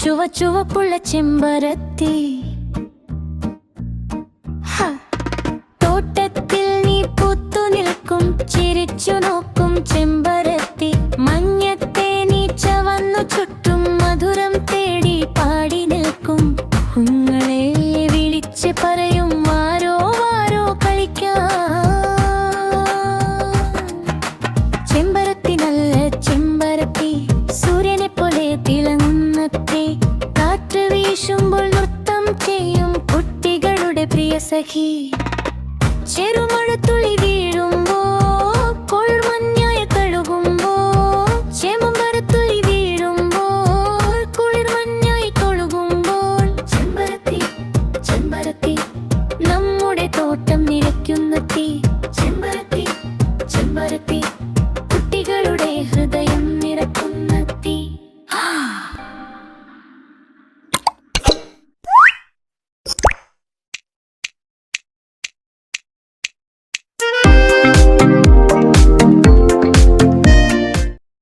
ചുവപ്പുള്ള ചെമ്പരത്തി. തോട്ടത്തിൽ നീ പൂത്തു നിൽക്കും, ചിരിച്ചു നോക്കും ചെമ്പരത്തി. മഞ്ഞത്തെ നീ ചവന്നു ചുറ്റും മധുരം തേടി പാടി നിൽക്കും. കുഞ്ഞുങ്ങളെ വിളിച്ച് പറയും വാരോ വാരോ കളിക്കാം. ചെമ്പരത്തി നല്ല ചെമ്പരത്തി, സൂര്യനെ പോലെ തിളങ്ങുന്നത്തെ. കാറ്റ് വീശുമ്പോൾ നൃത്തം ചെയ്യും കുട്ടികളുടെ പ്രിയ സഖി. ചെറുമഴത്തുള്ളി വീഴുമ്പോ കുളിർമഞ്ഞായി കഴുകുമ്പോ, ചെമ്പരത്തുള്ളി വീഴുമ്പോൾ കുളിർമഞ്ഞായി കഴുകുമ്പോൾ. ചെമ്പരത്തി ചെമ്പരത്തി നമ്മുടെ തോട്ടം നിറയ്ക്കുന്ന തീ.